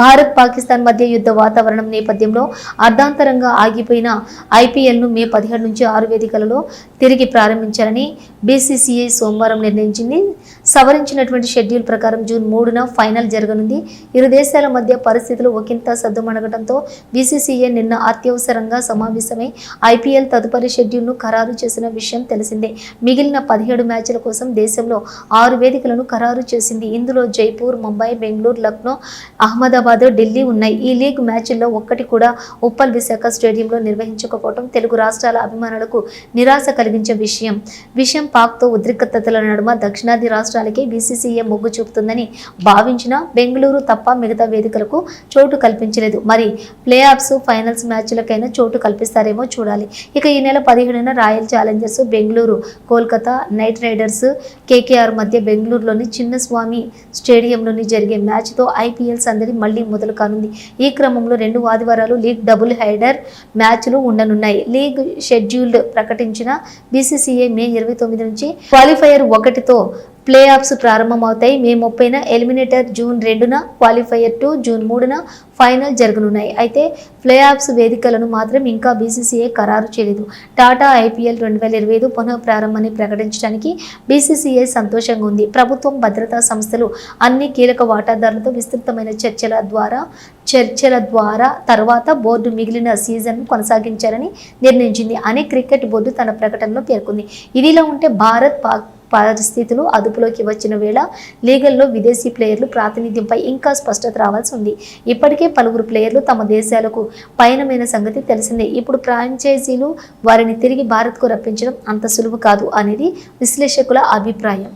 భారత్ పాకిస్తాన్ మధ్య యుద్ధ వాతావరణం నేపథ్యంలో అర్ధాంతరంగా ఆగిపోయిన ఐపీఎల్ను మే 17 నుంచి 6 వేదికలలో తిరిగి ప్రారంభించాలని బీసీసీఐ సోమవారం నిర్ణయించింది. సవరించినటువంటి షెడ్యూల్ ప్రకారం జూన్ 3న ఫైనల్ జరగనుంది. ఇరు దేశాల మధ్య పరిస్థితులు ఒకంత సద్దుమణగడంతో బీసీసీఐ నిన్న అత్యవసరంగా సమావేశమై ఐపీఎల్ తదుపరి షెడ్యూల్ను ఖరారు చేసిన విషయం తెలిసిందే. మిగిలిన 17 మ్యాచ్ల కోసం దేశంలో 6 వేదికలను ఖరారు చేసింది. ఇందులో జైపూర్, ముంబై, బెంగళూరు, లక్నో, అహ్మదాబాద్, ఢిల్లీ ఉన్నాయి. ఈ లీగ్ మ్యాచ్ల్లో ఒక్కటి కూడా ఉప్పల్ విశాఖ స్టేడియంలో నిర్వహించకపోవడం తెలుగు రాష్ట్రాల అభిమానులకు నిరాశ కలిగించే విషయం పాక్తో ఉద్రిక్తతల నడుమ దక్షిణాది రాష్ట్రాలకే బీసీసీఐ మొగ్గు చూపుతుందని భావించిన బెంగళూరు తప్ప మిగతా వేదికలకు చోటు కల్పించలేదు. మరి ప్లే ఆఫ్స్, ఫైనల్స్ మ్యాచ్లకైనా చోటు కల్పిస్తారేమో చూడాలి. ఇక ఈ నెల 17న Royal Challengers Bengaluru, Kolkata Knight Riders, KKR మధ్య బెంగళూరులోని చిన్నస్వామి స్టేడియంలోని జరిగే మ్యాచ్తో ఐపీఎల్ సందడి మళ్లీ మొదలు కానుంది. ఈ క్రమంలో 2 ఆదివారాలు లీగ్ డబుల్ హెడర్ మ్యాచ్లు ఉండనున్నాయి. లీగ్ షెడ్యూల్ ప్రకటించిన బీసీసీఐ మే 29 నుంచి క్వాలిఫైయర్ 1తో ప్లే ఆఫ్స్ ప్రారంభమవుతాయి. మే 30న ఎలిమినేటర్, జూన్ 2న క్వాలిఫైయర్ 2, జూన్ 3న ఫైనల్ జరగనున్నాయి. అయితే ప్లే ఆఫ్స్ వేదికలను మాత్రం ఇంకా బీసీసీఐ ఖరారు చేయలేదు. టాటా ఐపీఎల్ 2025 పునః ప్రారంభాన్ని ప్రకటించడానికి బీసీసీఐ సంతోషంగా ఉంది. ప్రభుత్వం, భద్రతా సంస్థలు, అన్ని కీలక వాటాదారులతో విస్తృతమైన చర్చల ద్వారా తర్వాత బోర్డు మిగిలిన సీజన్ను కొనసాగించాలని నిర్ణయించింది అని క్రికెట్ బోర్డు తన ప్రకటనలో పేర్కొంది. ఇదిలా ఉంటే భారత్, పాక్ పరిస్థితులు అదుపులోకి వచ్చిన వేళ లీగల్లో విదేశీ ప్లేయర్లు ప్రాతినిధ్యంపై ఇంకా స్పష్టత రావాల్సి ఉంది. ఇప్పటికే పలువురు ప్లేయర్లు తమ దేశాలకు పయనమైన సంగతి తెలిసిందే. ఇప్పుడు ఫ్రాంచైజీలు వారిని తిరిగి భారత్కు రప్పించడం అంత సులువు కాదు అనేది విశ్లేషకుల అభిప్రాయం.